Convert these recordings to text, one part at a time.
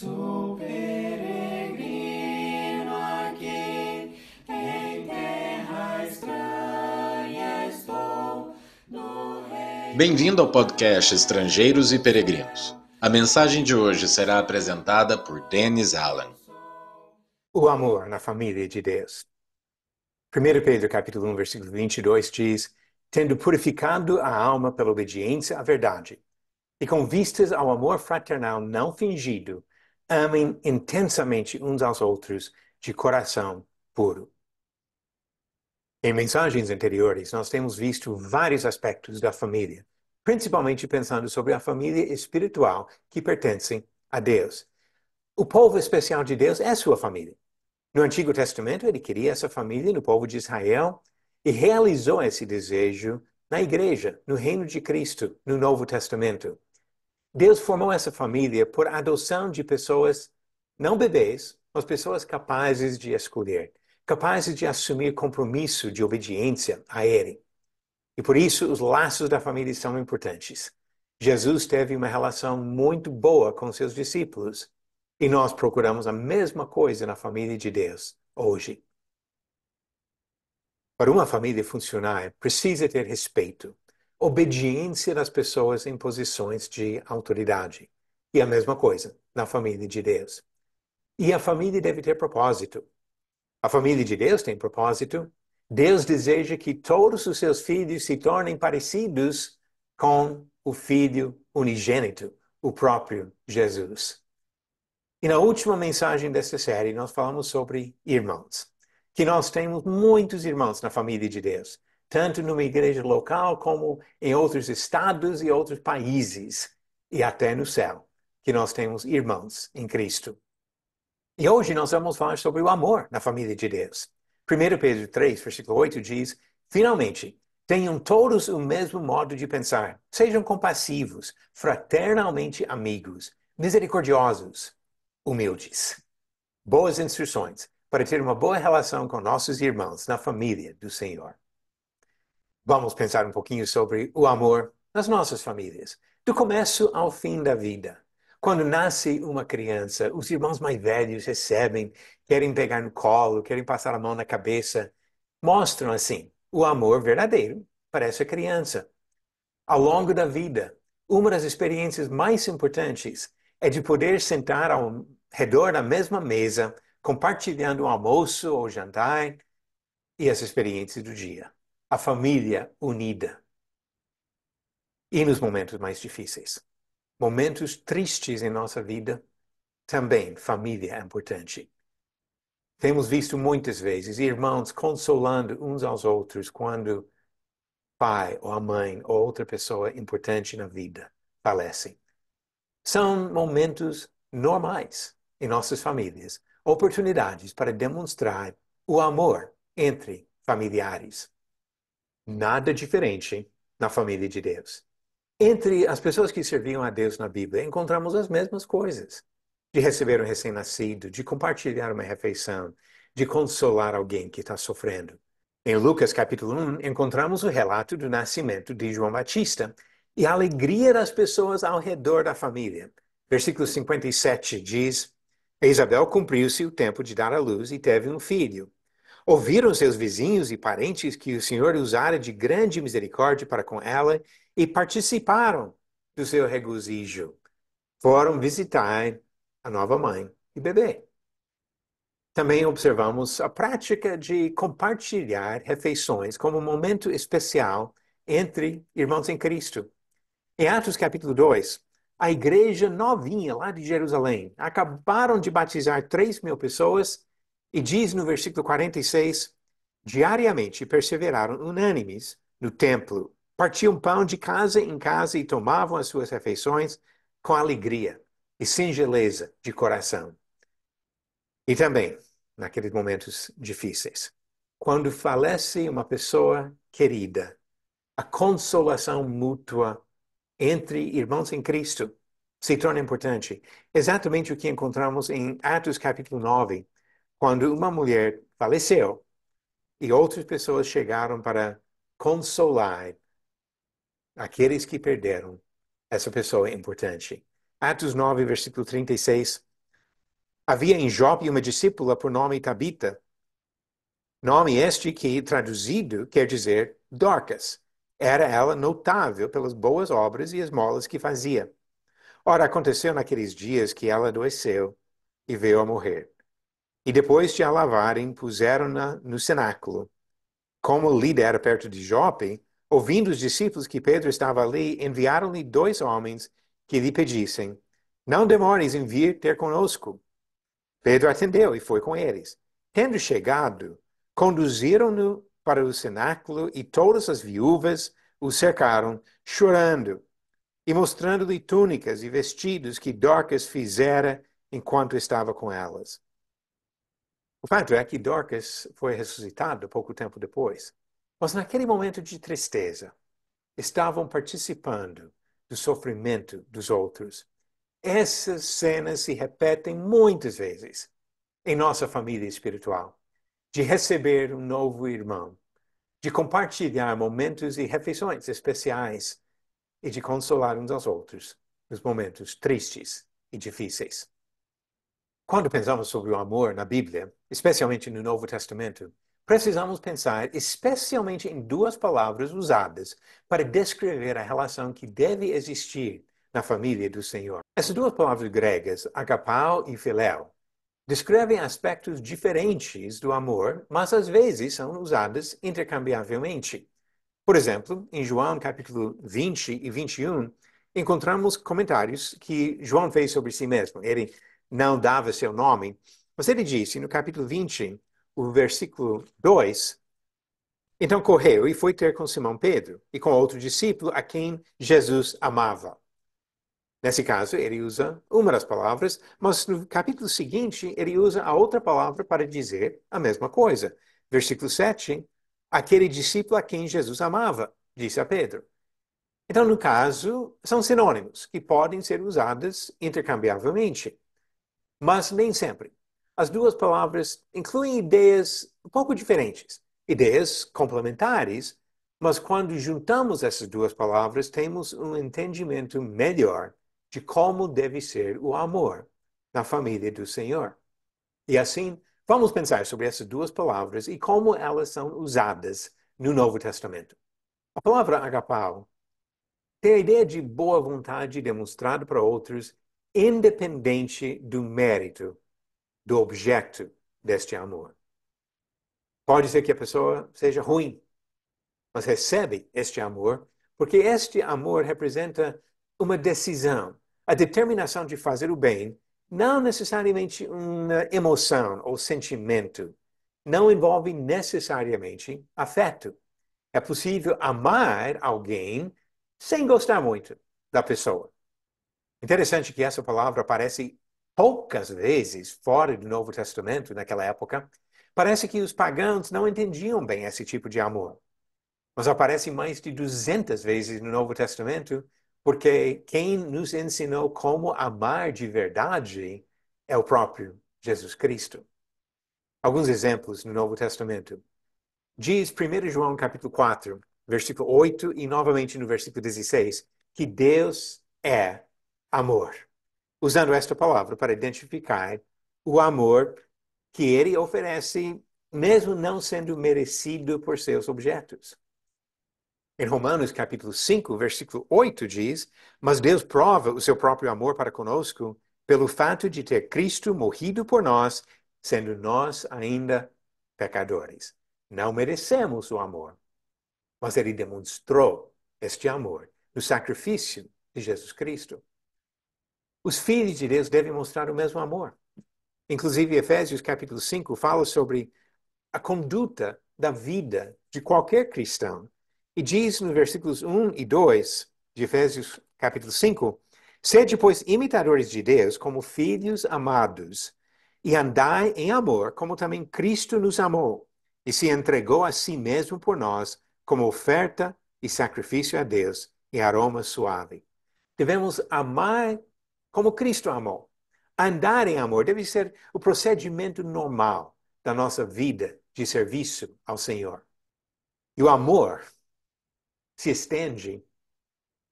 Sou peregrino aqui, em terra estranha estou, no reino. Bem-vindo ao podcast Estrangeiros e Peregrinos. A mensagem de hoje será apresentada por Dennis Allen. O amor na família de Deus. 1 Pedro capítulo 1, versículo 22 diz: tendo purificado a alma pela obediência à verdade, e com vistas ao amor fraternal não fingido, amem intensamente uns aos outros de coração puro. Em mensagens anteriores, nós temos visto vários aspectos da família, principalmente pensando sobre a família espiritual que pertence a Deus. O povo especial de Deus é sua família. No Antigo Testamento, ele queria essa família no povo de Israel e realizou esse desejo na igreja, no reino de Cristo, no Novo Testamento. Deus formou essa família por adoção de pessoas, não bebês, mas pessoas capazes de escolher, capazes de assumir compromisso de obediência a Ele. E por isso os laços da família são importantes. Jesus teve uma relação muito boa com seus discípulos. E nós procuramos a mesma coisa na família de Deus hoje. Para uma família funcionar, precisa ter respeito, obediência das pessoas em posições de autoridade. E a mesma coisa na família de Deus. E a família deve ter propósito. A família de Deus tem propósito. Deus deseja que todos os seus filhos se tornem parecidos com o Filho unigênito, o próprio Jesus. E na última mensagem desta série, nós falamos sobre irmãos. Que nós temos muitos irmãos na família de Deus, tanto numa igreja local como em outros estados e outros países, e até no céu, que nós temos irmãos em Cristo. E hoje nós vamos falar sobre o amor na família de Deus. 1 Pedro 3, versículo 8 diz: finalmente, tenham todos o mesmo modo de pensar, sejam compassivos, fraternalmente amigos, misericordiosos, humildes. Boas instruções para ter uma boa relação com nossos irmãos na família do Senhor. Vamos pensar um pouquinho sobre o amor nas nossas famílias, do começo ao fim da vida. Quando nasce uma criança, os irmãos mais velhos recebem, querem pegar no colo, querem passar a mão na cabeça, mostram assim o amor verdadeiro para essa criança. Ao longo da vida, uma das experiências mais importantes é de poder sentar ao redor da mesma mesa, compartilhando o almoço ou jantar e as experiências do dia. A família unida. E nos momentos mais difíceis, momentos tristes em nossa vida, também família é importante. Temos visto muitas vezes irmãos consolando uns aos outros quando pai ou a mãe ou outra pessoa importante na vida falecem. São momentos normais em nossas famílias, oportunidades para demonstrar o amor entre familiares. Nada diferente na família de Deus. Entre as pessoas que serviam a Deus na Bíblia, encontramos as mesmas coisas. De receber um recém-nascido, de compartilhar uma refeição, de consolar alguém que está sofrendo. Em Lucas capítulo 1, encontramos o relato do nascimento de João Batista e a alegria das pessoas ao redor da família. Versículo 57 diz: Isabel cumpriu-se o tempo de dar à luz e teve um filho. Ouviram seus vizinhos e parentes que o Senhor usara de grande misericórdia para com ela e participaram do seu regozijo. Foram visitar a nova mãe e bebê. Também observamos a prática de compartilhar refeições como um momento especial entre irmãos em Cristo. Em Atos capítulo 2, a igreja novinha lá de Jerusalém acabaram de batizar 3.000 pessoas e diz no versículo 46, diariamente perseveraram unânimes no templo, partiam pão de casa em casa e tomavam as suas refeições com alegria e singeleza de coração. E também, naqueles momentos difíceis, quando falece uma pessoa querida, a consolação mútua entre irmãos em Cristo se torna importante. Exatamente o que encontramos em Atos capítulo 9, quando uma mulher faleceu e outras pessoas chegaram para consolar aqueles que perderam essa pessoa importante. Atos 9, versículo 36. Havia em Jope uma discípula por nome Tabita, nome este que, traduzido, quer dizer Dorcas. Era ela notável pelas boas obras e esmolas que fazia. Ora, aconteceu naqueles dias que ela adoeceu e veio a morrer. E depois de a lavarem, puseram-na no cenáculo. Como Lida era perto de Jope, ouvindo os discípulos que Pedro estava ali, enviaram-lhe 2 homens que lhe pedissem: Não demores em vir ter conosco. Pedro atendeu e foi com eles. Tendo chegado, conduziram-no para o cenáculo e todas as viúvas o cercaram, chorando e mostrando-lhe túnicas e vestidos que Dorcas fizera enquanto estava com elas. O fato é que Dorcas foi ressuscitado pouco tempo depois, mas naquele momento de tristeza, estavam participando do sofrimento dos outros. Essas cenas se repetem muitas vezes em nossa família espiritual, de receber um novo irmão, de compartilhar momentos e refeições especiais e de consolar uns aos outros nos momentos tristes e difíceis. Quando pensamos sobre o amor na Bíblia, especialmente no Novo Testamento, precisamos pensar especialmente em 2 palavras usadas para descrever a relação que deve existir na família do Senhor. Essas 2 palavras gregas, agapao e philéu, descrevem aspectos diferentes do amor, mas às vezes são usadas intercambiavelmente. Por exemplo, em João capítulo 20 e 21, encontramos comentários que João fez sobre si mesmo. Ele não dava seu nome, mas ele disse no capítulo 20, o versículo 2, então correu e foi ter com Simão Pedro e com outro discípulo a quem Jesus amava. Nesse caso, ele usa uma das palavras, mas no capítulo seguinte, ele usa a outra palavra para dizer a mesma coisa. Versículo 7, aquele discípulo a quem Jesus amava, disse a Pedro. Então, no caso, são sinônimos que podem ser usados intercambiavelmente, mas nem sempre. As 2 palavras incluem ideias um pouco diferentes, ideias complementares, mas quando juntamos essas 2 palavras, temos um entendimento melhor de como deve ser o amor na família do Senhor. E assim, vamos pensar sobre essas 2 palavras e como elas são usadas no Novo Testamento. A palavra agapao tem a ideia de boa vontade demonstrada para outros, independente do mérito, do objeto deste amor. Pode ser que a pessoa seja ruim, mas recebe este amor porque este amor representa uma decisão, a determinação de fazer o bem, não necessariamente uma emoção ou sentimento, não envolve necessariamente afeto. É possível amar alguém sem gostar muito da pessoa. Interessante que essa palavra aparece poucas vezes fora do Novo Testamento naquela época. Parece que os pagãos não entendiam bem esse tipo de amor. Mas aparece mais de 200 vezes no Novo Testamento, porque quem nos ensinou como amar de verdade é o próprio Jesus Cristo. Alguns exemplos no Novo Testamento. Diz 1 João capítulo 4, versículo 8 e novamente no versículo 16, que Deus é amor. Usando esta palavra para identificar o amor que ele oferece, mesmo não sendo merecido por seus objetos. Em Romanos capítulo 5, versículo 8 diz, mas Deus prova o seu próprio amor para conosco pelo fato de ter Cristo morrido por nós, sendo nós ainda pecadores. Não merecemos o amor, mas ele demonstrou este amor no sacrifício de Jesus Cristo. Os filhos de Deus devem mostrar o mesmo amor. Inclusive, Efésios capítulo 5 fala sobre a conduta da vida de qualquer cristão. E diz nos versículos 1 e 2 de Efésios capítulo 5, sede, pois, imitadores de Deus como filhos amados, e andai em amor, como também Cristo nos amou, e se entregou a si mesmo por nós, como oferta e sacrifício a Deus, e aroma suave. Devemos amar como Cristo amou. Andar em amor deve ser o procedimento normal da nossa vida de serviço ao Senhor. E o amor se estende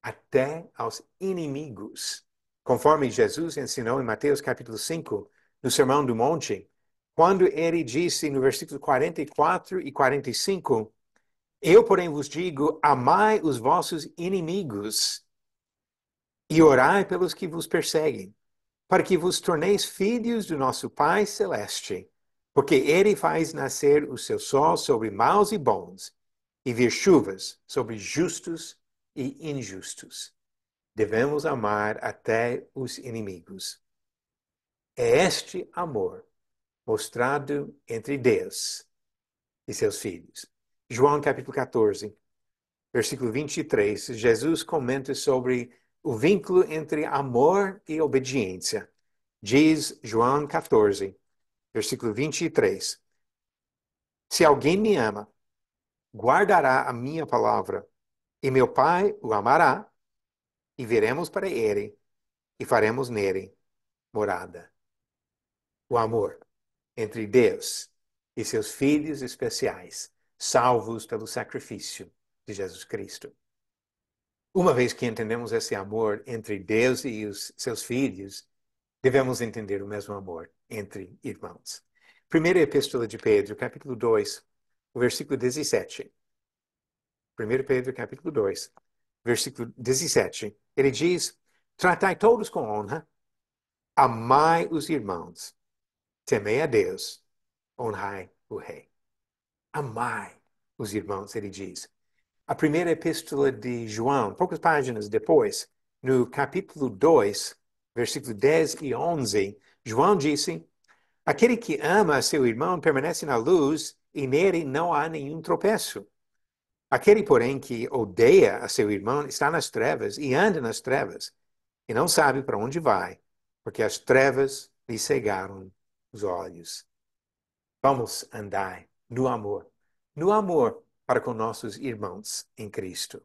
até aos inimigos. Conforme Jesus ensinou em Mateus capítulo 5, no Sermão do Monte, quando ele disse no versículo 44 e 45, eu, porém, vos digo, amai os vossos inimigos e orai pelos que vos perseguem, para que vos torneis filhos do nosso Pai Celeste, porque ele faz nascer o seu sol sobre maus e bons, e vir chuvas sobre justos e injustos. Devemos amar até os inimigos. É este amor mostrado entre Deus e seus filhos. João capítulo 14, versículo 23, Jesus comenta sobre o vínculo entre amor e obediência. Diz João 14, versículo 23, se alguém me ama, guardará a minha palavra, e meu Pai o amará, e viremos para ele, e faremos nele morada. O amor entre Deus e seus filhos especiais, salvos pelo sacrifício de Jesus Cristo. Uma vez que entendemos esse amor entre Deus e os seus filhos, devemos entender o mesmo amor entre irmãos. Primeira Epístola de Pedro, capítulo 2, versículo 17. 1 Pedro, capítulo 2, versículo 17. Ele diz, tratai todos com honra, amai os irmãos, temei a Deus, honrai o rei. Amai os irmãos, ele diz. A primeira epístola de João, poucas páginas depois, no capítulo 2, versículo 10 e 11, João disse, aquele que ama seu irmão permanece na luz e nele não há nenhum tropeço. Aquele, porém, que odeia a seu irmão está nas trevas e anda nas trevas e não sabe para onde vai, porque as trevas lhe cegaram os olhos. Vamos andar no amor para com nossos irmãos em Cristo.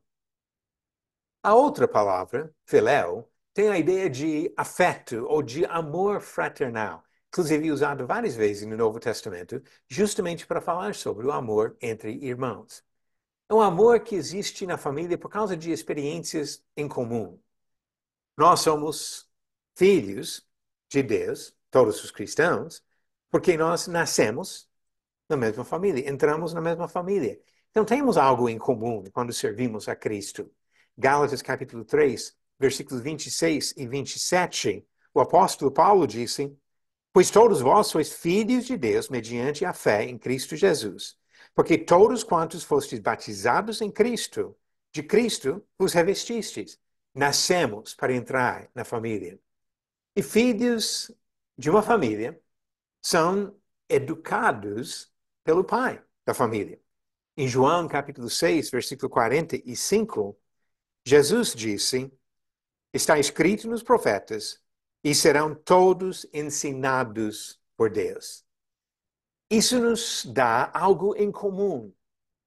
A outra palavra, filéu, tem a ideia de afeto ou de amor fraternal, inclusive usado várias vezes no Novo Testamento, justamente para falar sobre o amor entre irmãos. É um amor que existe na família por causa de experiências em comum. Nós somos filhos de Deus, todos os cristãos, porque nós nascemos na mesma família, entramos na mesma família. Então temos algo em comum quando servimos a Cristo. Gálatas capítulo 3, versículos 26 e 27, o apóstolo Paulo disse, pois todos vós sois filhos de Deus mediante a fé em Cristo Jesus. Porque todos quantos fostes batizados em Cristo, de Cristo vos revestistes. Nascemos para entrar na família. E filhos de uma família são educados pelo pai da família. Em João capítulo 6, versículo 45, Jesus disse, está escrito nos profetas, e serão todos ensinados por Deus. Isso nos dá algo em comum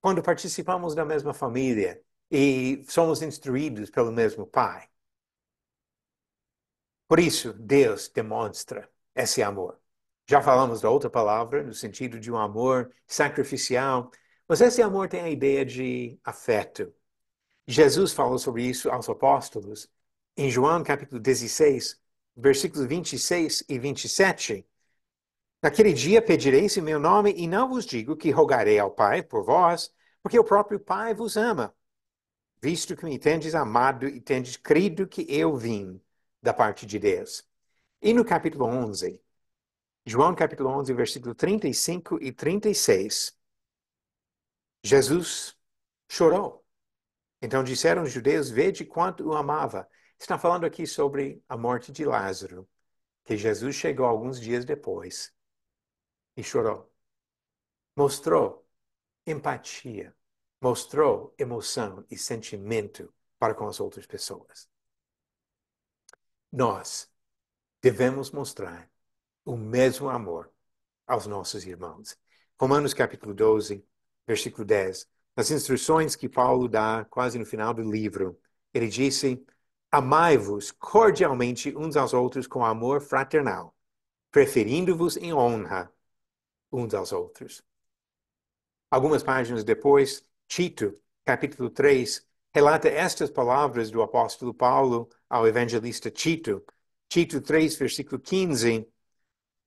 quando participamos da mesma família e somos instruídos pelo mesmo pai. Por isso, Deus demonstra esse amor. Já falamos da outra palavra, no sentido de um amor sacrificial, mas esse amor tem a ideia de afeto. Jesus falou sobre isso aos apóstolos em João capítulo 16, versículos 26 e 27. Naquele dia pedireis em meu nome e não vos digo que rogarei ao Pai por vós, porque o próprio Pai vos ama, visto que me tendes amado e tendes crido que eu vim da parte de Deus. E no capítulo 11, João capítulo 11, versículo 35 e 36, Jesus chorou. Então disseram os judeus, vede quanto o amava. Está falando aqui sobre a morte de Lázaro, que Jesus chegou alguns dias depois e chorou. Mostrou empatia, mostrou emoção e sentimento para com as outras pessoas. Nós devemos mostrar o mesmo amor aos nossos irmãos. Romanos capítulo 12, versículo 10. Nas instruções que Paulo dá quase no final do livro, ele disse, amai-vos cordialmente uns aos outros com amor fraternal, preferindo-vos em honra uns aos outros. Algumas páginas depois, Tito, capítulo 3, relata estas palavras do apóstolo Paulo ao evangelista Tito. Tito 3, versículo 15,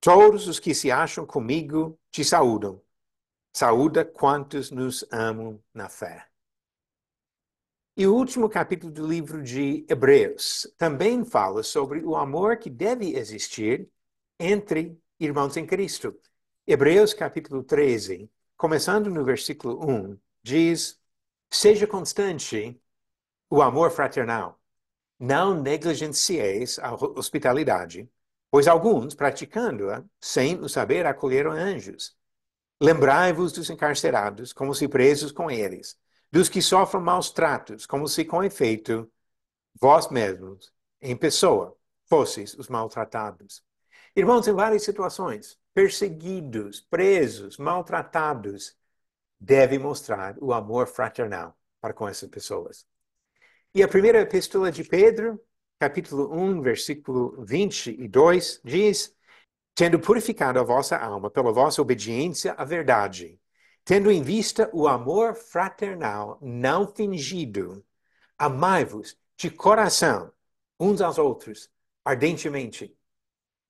Todos os que se acham comigo te saúdam. Saúda quantos nos amam na fé. E o último capítulo do livro de Hebreus também fala sobre o amor que deve existir entre irmãos em Cristo. Hebreus capítulo 13, começando no versículo 1, diz: seja constante o amor fraternal. Não negligencieis a hospitalidade, pois alguns, praticando-a, sem o saber, acolheram anjos. Lembrai-vos dos encarcerados, como se presos com eles, dos que sofrem maus tratos, como se com efeito vós mesmos, em pessoa, fosseis os maltratados. Irmãos, em várias situações, perseguidos, presos, maltratados, devem mostrar o amor fraternal para com essas pessoas. E a primeira epístola de Pedro, capítulo 1, versículo 22, diz: tendo purificado a vossa alma pela vossa obediência à verdade, tendo em vista o amor fraternal não fingido, amai-vos de coração uns aos outros, ardentemente.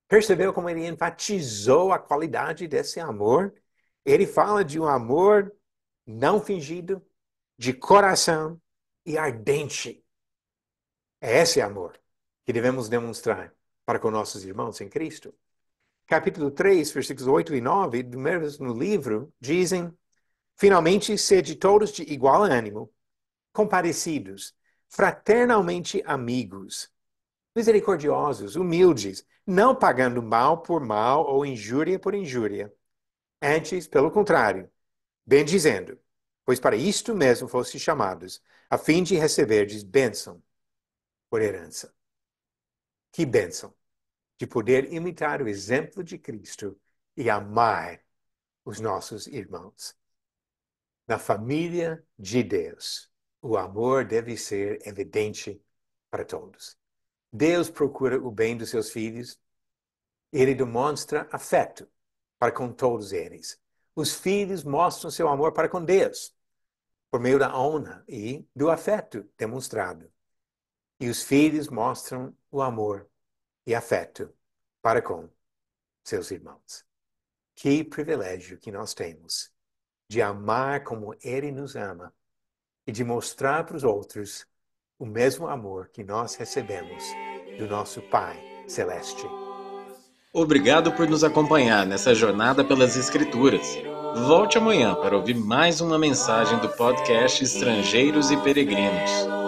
Percebeu como ele enfatizou a qualidade desse amor? Ele fala de um amor não fingido, de coração e ardente. É esse amor que devemos demonstrar para com nossos irmãos em Cristo. Capítulo 3, versículos 8 e 9, do mesmo livro, dizem: finalmente, sede todos de igual ânimo, comparecidos, fraternalmente amigos, misericordiosos, humildes, não pagando mal por mal ou injúria por injúria. Antes, pelo contrário, bendizendo, pois para isto mesmo fostes chamados, a fim de receberdes bênção por herança. Que bênção! De poder imitar o exemplo de Cristo e amar os nossos irmãos. Na família de Deus, o amor deve ser evidente para todos. Deus procura o bem dos seus filhos. Ele demonstra afeto para com todos eles. Os filhos mostram seu amor para com Deus, por meio da honra e do afeto demonstrado. E os filhos mostram o amor e afeto para com seus irmãos. Que privilégio que nós temos de amar como Ele nos ama e de mostrar para os outros o mesmo amor que nós recebemos do nosso Pai Celeste. Obrigado por nos acompanhar nessa jornada pelas Escrituras. Volte amanhã para ouvir mais uma mensagem do podcast Estrangeiros e Peregrinos.